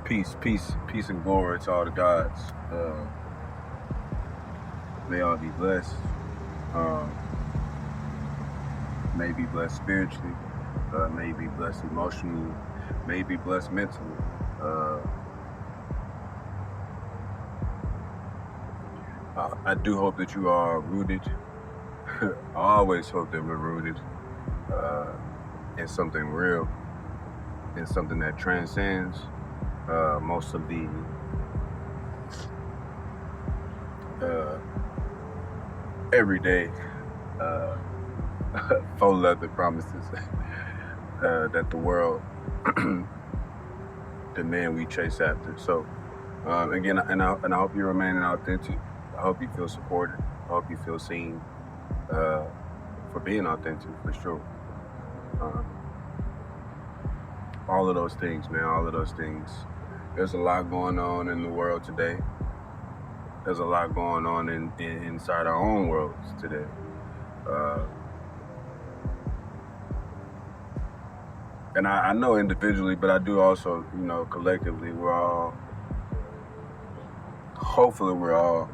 Peace and glory to all the gods. May all be blessed. Um, may be blessed spiritually. May be blessed emotionally. May be blessed mentally. I do hope that you are rooted. I always hope that we're rooted in something real, in something that transcends most of the everyday faux leather promises that the world demand we chase after. So again, and I hope you're remaining authentic. I hope you feel supported. I hope you feel seen for being authentic, for sure. All of those things, man. All of those things. There's a lot going on in the world today. There's a lot going on inside our own worlds today. And I know individually, but I do also, collectively, hopefully we're all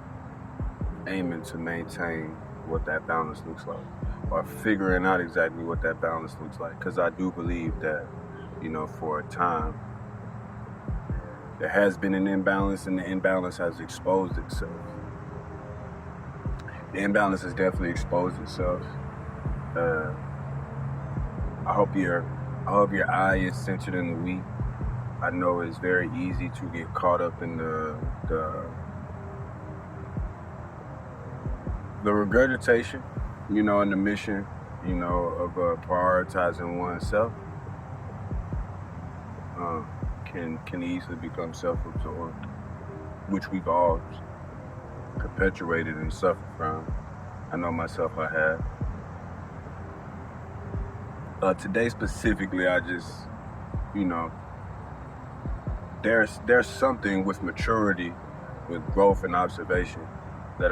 aiming to maintain what that balance looks like, or figuring out exactly what that balance looks like. Because I do believe that, for a time, there has been an imbalance, and the imbalance has exposed itself. The imbalance has definitely exposed itself. I hope your eye is centered in the we. I know it's very easy to get caught up in the regurgitation, and the mission, of prioritizing oneself. Can easily become self-absorbed, which we've all perpetuated and suffered from. I know myself, I have. Today specifically, I just, there's something with maturity, with growth and observation that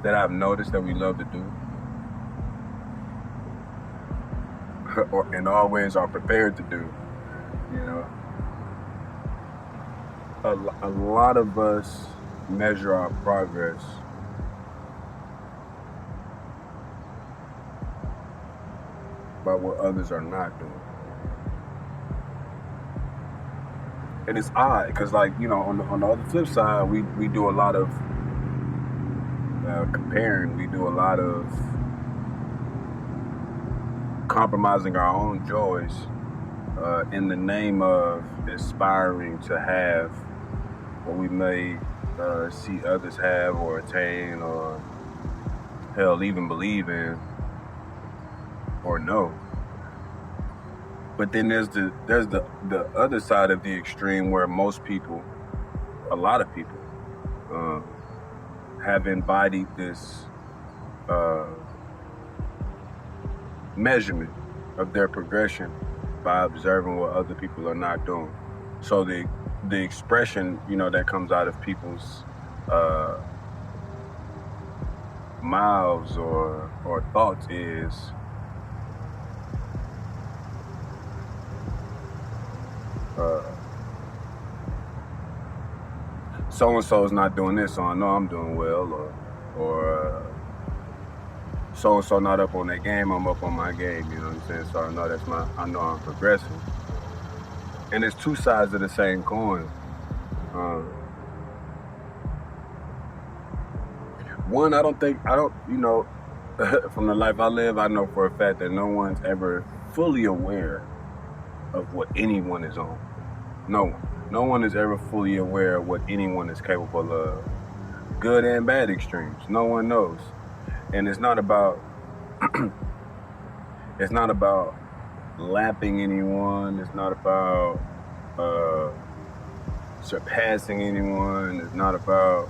that I've noticed that we love to do, and always are prepared to do. A lot of us measure our progress by what others are not doing. And it's odd, because on the other flip side, we do a lot of comparing. We do a lot of compromising our own joys in the name of aspiring to have what we may see others have or attain, or hell, even believe in or know. But then there's the other side of the extreme, where most people, a lot of people, have embodied this measurement of their progression by observing what other people are not doing. So the expression, that comes out of people's mouths or thoughts is, so-and-so is not doing this, so I know I'm doing well, or so-and-so not up on their game, I'm up on my game, you know what I'm saying? So I know I'm progressing. And it's two sides of the same coin. One, I don't, from the life I live, I know for a fact that no one's ever fully aware of what anyone is on. No one is ever fully aware of what anyone is capable of. Good and bad extremes. No one knows. And it's not about lapping anyone. It's not about surpassing anyone. It's not about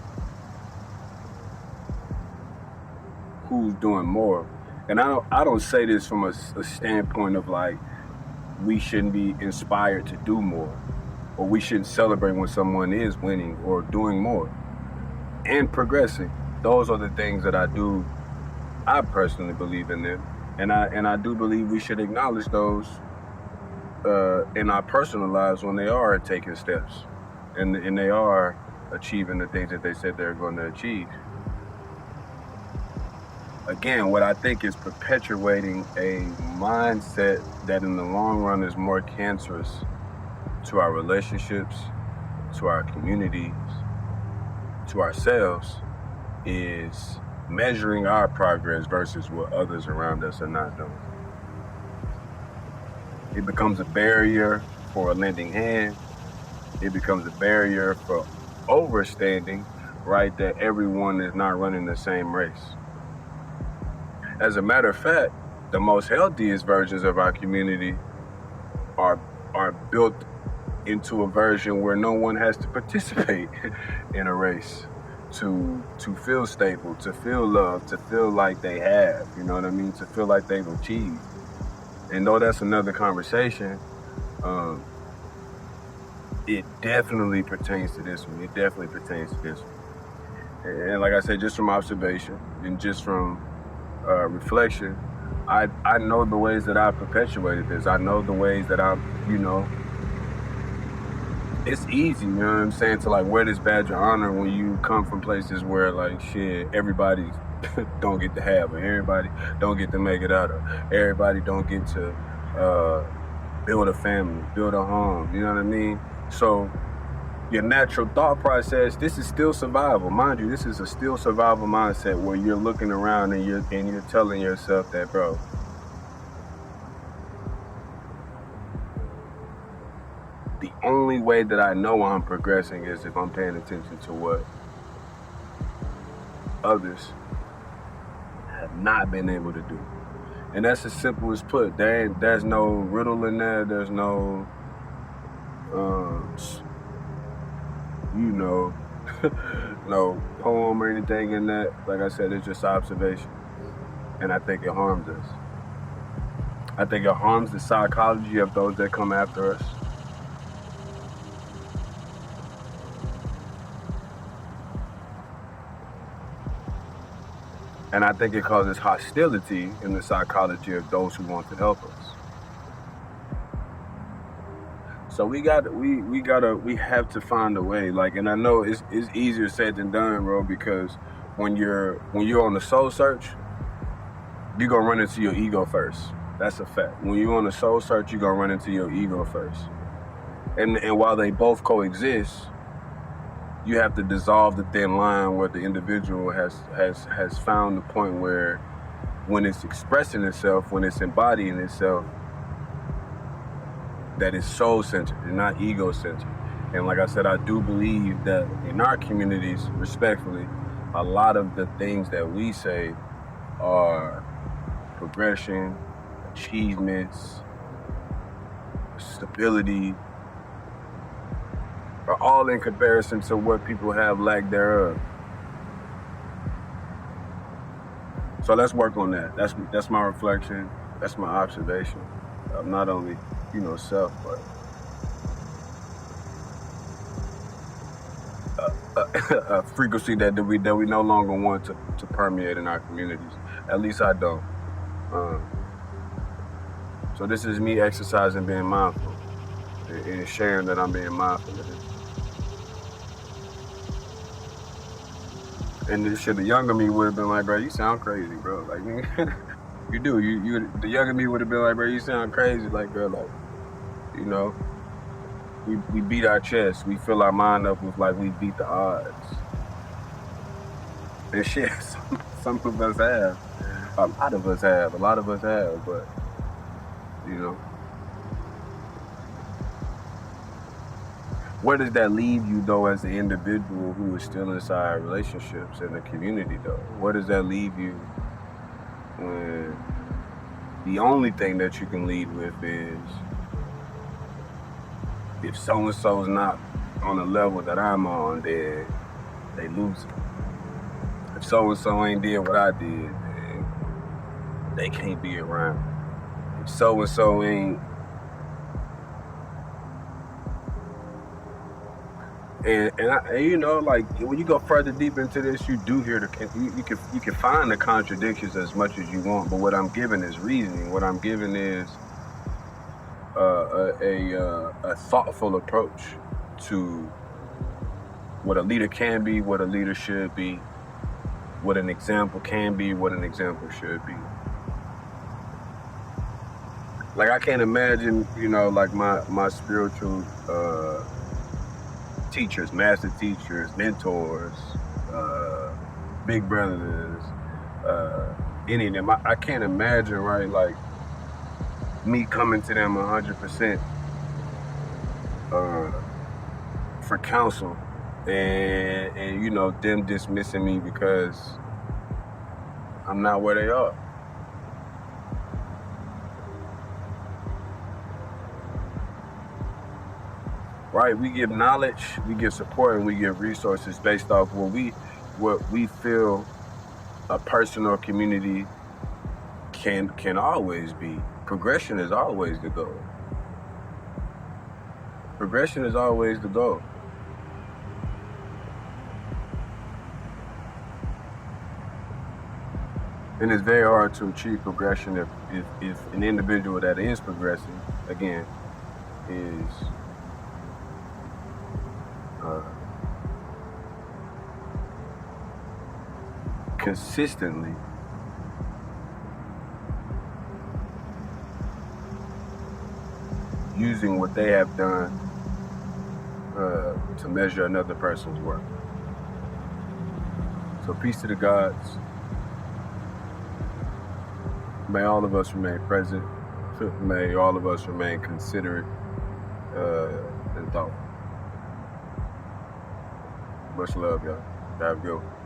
who's doing more. And I don't say this from a standpoint of we shouldn't be inspired to do more, or we shouldn't celebrate when someone is winning or doing more and progressing. Those are the things that I personally believe in them, and I do believe we should acknowledge those in our personal lives when they are taking steps and they are achieving the things that they said they're going to achieve. Again, what I think is perpetuating a mindset that in the long run is more cancerous to our relationships, to our communities, to ourselves, is measuring our progress versus what others around us are not doing. It becomes a barrier for a lending hand. It becomes a barrier for overstanding, right, that everyone is not running the same race. As a matter of fact, the most healthiest versions of our community are built into a version where no one has to participate in a race to feel stable, to feel loved, to feel like they have, you know what I mean, to feel like they've achieved. And though that's another conversation, it definitely pertains to this one. It definitely pertains to this one. And like I said, just from observation and just from reflection, I know the ways that I've perpetuated this. I know the ways that I'm, it's easy, you know what I'm saying, to like wear this badge of honor when you come from places where like shit, everybody don't get to have it, everybody don't get to make it out of, everybody don't get to build a family, build a home, you know what I mean? So your natural thought process, this is still survival. Mind you, this is a still survival mindset where you're looking around and you're telling yourself that, bro, the only way that I know I'm progressing is if I'm paying attention to what others have not been able to do. And that's as simple as put. There's no riddle in there. There's no, no poem or anything in that. Like I said, it's just observation. And I think it harms us. I think it harms the psychology of those that come after us. And I think it causes hostility in the psychology of those who want to help us. So we have to find a way. Like, and I know it's easier said than done, bro, because when you're on the soul search, you're gonna run into your ego first. That's a fact. When you're on the soul search, you're gonna run into your ego first. And while they both coexist, you have to dissolve the thin line where the individual has found the point where when it's expressing itself, when it's embodying itself, that it's soul-centered and not ego-centered. And like I said, I do believe that in our communities, respectfully, a lot of the things that we say are progression, achievements, stability, are all in comparison to what people have lack thereof. So let's work on that. That's my reflection. That's my observation of not only, self, but a frequency that we no longer want to permeate in our communities. At least I don't. So this is me exercising being mindful and sharing that I'm being mindful of this. And this shit, the younger me would have been like, bro, you sound crazy, bro. Like, you do. You the younger me would have been like, bro, you sound crazy. Like, bro, like, we beat our chest. We fill our mind up with like we beat the odds. And shit, some of us have. A lot of us have, but, where does that leave you, though, as an individual who is still inside relationships in the community, though? Where does that leave you when the only thing that you can lead with is, if so-and-so's not on the level that I'm on, then they lose it. If so-and-so ain't did what I did, then they can't be around. If so-and-so ain't... And like when you go further deep into this, you do hear you can find the contradictions as much as you want. But what I'm giving is reasoning. What I'm giving is a thoughtful approach to what a leader can be, what a leader should be, what an example can be, what an example should be. Like, I can't imagine, like my spiritual teachers, master teachers, mentors, big brothers, any of them. I can't imagine, right, like me coming to them 100% for counsel and them dismissing me because I'm not where they are. Right, we give knowledge, we give support, and we give resources based off what we feel a person or community can always be. Progression is always the goal. Progression is always the goal. And it's very hard to achieve progression if an individual that is progressing, again, is consistently using what they have done to measure another person's work. So peace to the gods. May all of us remain present. May all of us remain considerate and thoughtful. Much love, y'all. Have a good one.